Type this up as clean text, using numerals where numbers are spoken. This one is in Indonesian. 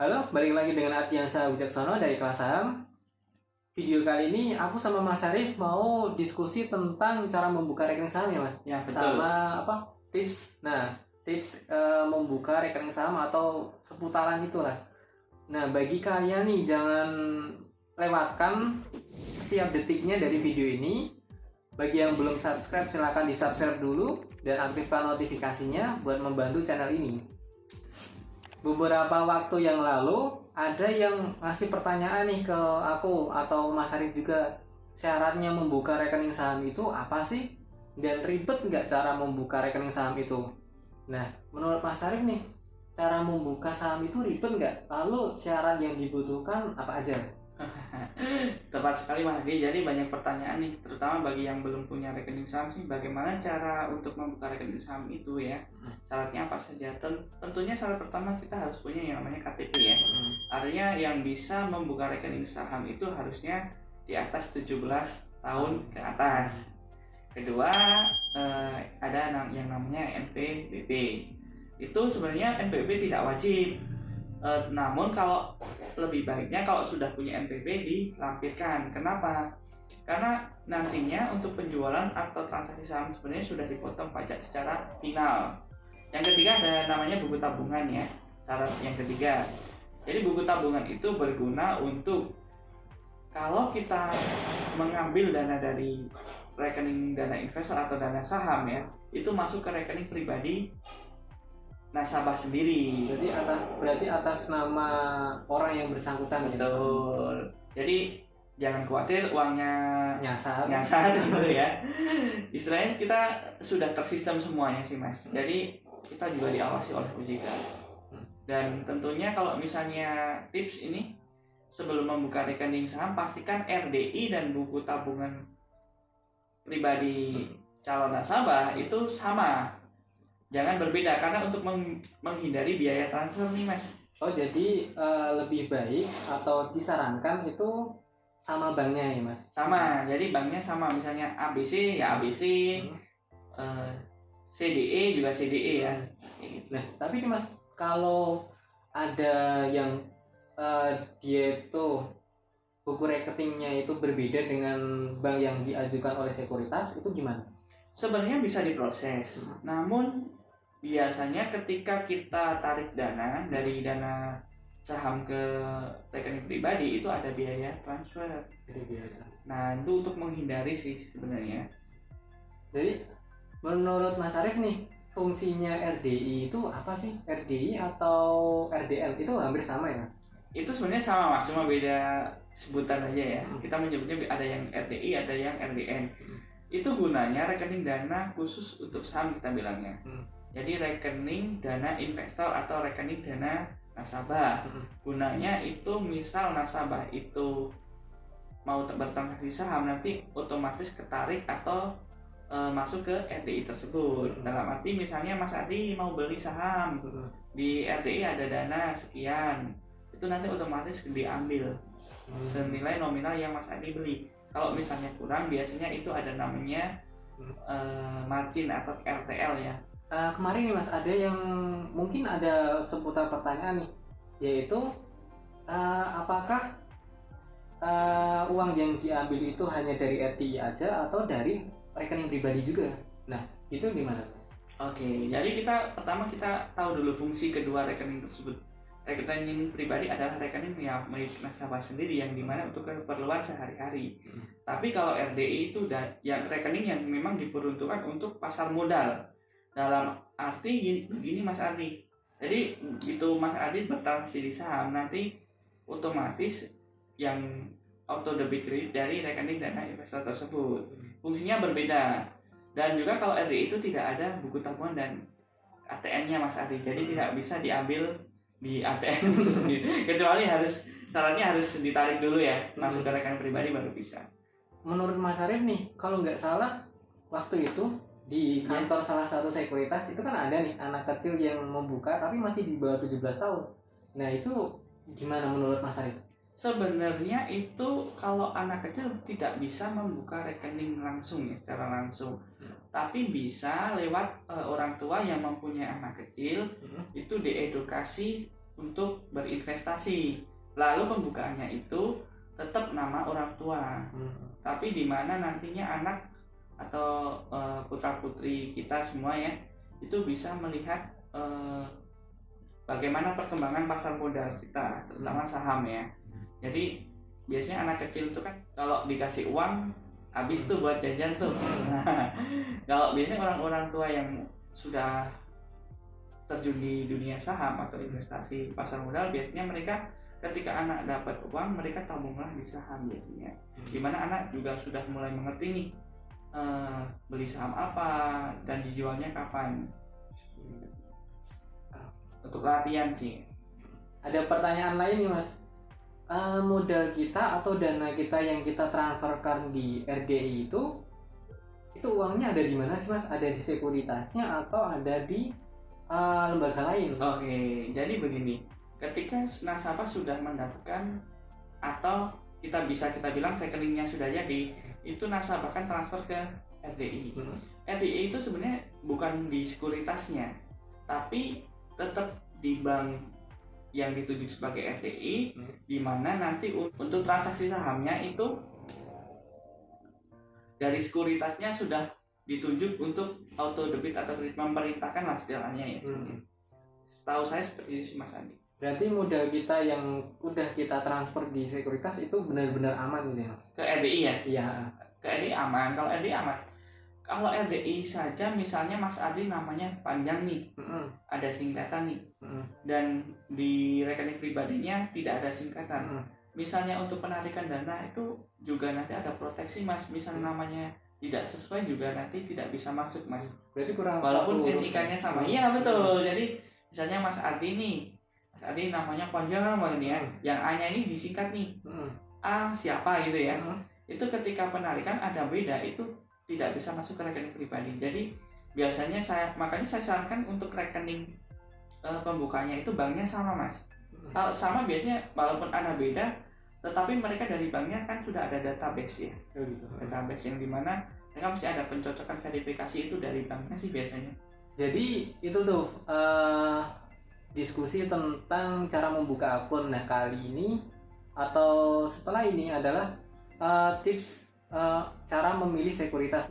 Halo, balik lagi dengan Ardiansa Wijaksono dari kelas saham. Video kali ini aku sama Mas Arif mau diskusi tentang cara membuka rekening saham ya Mas. Ya, betul. Sama tips. Nah, tips membuka rekening saham atau seputaran itulah. Nah, bagi kalian nih jangan lewatkan setiap detiknya dari video ini. Bagi yang belum subscribe silahkan di-subscribe dulu dan aktifkan notifikasinya buat membantu channel ini. Beberapa waktu yang lalu ada yang ngasih pertanyaan nih ke aku atau Mas Arif juga, syaratnya membuka rekening saham itu apa sih? Dan ribet nggak cara membuka rekening saham itu? Nah, menurut Mas Arif nih, cara membuka saham itu ribet nggak? Lalu syarat yang dibutuhkan apa aja? Tepat sekali Mas Adi. Jadi banyak pertanyaan nih, terutama bagi yang belum punya rekening saham sih, bagaimana cara untuk membuka rekening saham itu ya? Syaratnya apa saja? Tentunya syarat pertama kita harus punya yang namanya KTP ya. Artinya yang bisa membuka rekening saham itu harusnya di atas 17 tahun ke atas. Kedua, ada yang namanya NPWP. Itu sebenarnya NPWP tidak wajib. Namun kalau lebih baiknya kalau sudah punya NPWP dilampirkan. Kenapa? Karena nantinya untuk penjualan atau transaksi saham sebenarnya sudah dipotong pajak secara final. Yang ketiga ada namanya buku tabungan ya. Syarat yang ketiga. Jadi buku tabungan itu berguna untuk kalau kita mengambil dana dari rekening dana investor atau dana saham ya, itu masuk ke rekening pribadi nasabah sendiri. Berarti atas nama orang yang bersangkutan. Betul. Jadi jangan khawatir uangnya nyasar gitu ya. Istilahnya kita sudah tersistem semuanya sih Mas. Jadi kita juga diawasi oleh OJK. Dan tentunya kalau misalnya tips ini, sebelum membuka rekening saham pastikan RDI dan buku tabungan pribadi calon nasabah itu sama. Jangan berbeda karena untuk menghindari biaya transfer nih Mas. Oh jadi lebih baik atau disarankan itu sama banknya ya Mas? Sama, jadi banknya sama. Misalnya ABC ya ABC, CDE juga CDE ya. Nah tapi nih Mas, kalau ada yang dia itu buku rekeningnya itu berbeda dengan bank yang diajukan oleh sekuritas, itu gimana? Sebenarnya bisa diproses, namun biasanya ketika kita tarik dana dari dana saham ke rekening pribadi itu ada biaya transfer. Nah itu untuk menghindari sih sebenarnya. Jadi menurut Mas Arif nih, fungsinya RDI itu apa sih? RDI atau RDL itu hampir sama ya Mas? Itu sebenarnya sama Mas, cuma beda sebutan aja ya. Kita menyebutnya ada yang RDI, ada yang RDN. Itu gunanya rekening dana khusus untuk saham kita bilangnya. Jadi rekening dana investor atau rekening dana nasabah. Gunanya itu misal nasabah itu mau bertransaksi saham, nanti otomatis ketarik atau masuk ke RDI tersebut. Dalam arti misalnya Mas Adi mau beli saham, di RDI ada dana sekian, itu nanti otomatis diambil senilai nominal yang Mas Adi beli. Kalau misalnya kurang, biasanya itu ada namanya margin atau RTL ya. Kemarin nih Mas, ada yang mungkin ada seputar pertanyaan nih, yaitu apakah uang yang diambil itu hanya dari RTI aja atau dari rekening pribadi juga? Nah itu gimana Mas? Oke, jadi pertama kita tahu dulu fungsi kedua rekening tersebut. Rekening pribadi adalah rekening yang milik nasabah sendiri yang dimana untuk keperluan sehari-hari. Tapi kalau RDI itu yang rekening yang memang diperuntukkan untuk pasar modal. Dalam arti begini Mas Adi. Jadi gitu Mas Adi bertransaksi di saham, nanti otomatis yang auto debit kredit dari rekening dana investor tersebut. Fungsinya berbeda. Dan juga kalau RDI itu tidak ada buku tabungan dan ATM-nya Mas Adi. Jadi tidak bisa diambil di ATM kecuali syaratnya harus ditarik dulu ya, masuk ke rekening pribadi baru bisa. Menurut Mas Arif nih, kalau nggak salah waktu itu di kantor salah satu sekuritas itu kan ada nih anak kecil yang membuka tapi masih di bawah 17 tahun. Nah itu gimana menurut Mas Arif? Sebenarnya itu kalau anak kecil tidak bisa membuka rekening langsung ya, secara langsung. Tapi bisa lewat orang tua yang mempunyai anak kecil, itu diedukasi untuk investasi. Lalu pembukaannya itu tetap nama orang tua. Tapi di mana nantinya anak atau putra-putri kita semua ya itu bisa melihat bagaimana perkembangan pasar modal kita, terutama saham ya. Jadi biasanya anak kecil itu kan kalau dikasih uang habis tuh buat jajan tuh. Kalau biasanya orang-orang tua yang sudah terjun di dunia saham atau investasi pasar modal, biasanya mereka ketika anak dapat uang mereka tabunglah di saham biasanya. Dimana anak juga sudah mulai mengerti nih beli saham apa dan dijualnya kapan. Untuk latihan sih. Ada pertanyaan lain nih Mas. Modal kita atau dana kita yang kita transferkan di RGI itu uangnya ada di mana sih Mas? Ada di sekuritasnya atau ada di lembaga lain? Oke, jadi begini. Ketika nasabah sudah mendapatkan atau kita bilang rekeningnya sudah jadi, itu nasabah kan transfer ke RDI. RDI itu sebenarnya bukan di sekuritasnya, tapi tetap di bank yang ditunjuk sebagai RDI, di mana nanti untuk transaksi sahamnya itu dari sekuritasnya sudah ditunjuk untuk auto debit atau kredit, memerintahkan lah istilahnya ya. Setahu saya seperti itu sih Mas Andi. Berarti modal kita yang udah kita transfer di sekuritas itu benar-benar aman gitu ya Mas? Ke RDI ya? Iya. Ke RDI aman. Kalau RDI aman. Kalau RDI saja misalnya Mas Adi namanya panjang nih, ada singkatan nih, dan di rekening pribadinya tidak ada singkatan. Misalnya untuk penarikan dana itu juga nanti ada proteksi Mas, misalnya namanya tidak sesuai juga nanti tidak bisa masuk Mas. Berarti kurang walaupun NIK-nya sama. Iya betul. Jadi misalnya Mas Adi nih, Mas Adi namanya panjang banget nih ya, yang A-nya ini disingkat nih, A siapa gitu ya. Itu ketika penarikan ada beda, itu tidak bisa masuk ke rekening pribadi. Jadi biasanya makanya saya sarankan untuk rekening pembukanya itu banknya sama Mas. Kalau sama biasanya walaupun ada beda, tetapi mereka dari banknya kan sudah ada database ya. Database yang dimana mereka mesti ada pencocokan verifikasi itu dari banknya sih biasanya. Jadi itu tuh diskusi tentang cara membuka akun. Nah kali ini atau setelah ini adalah tips cara memilih sekuritas.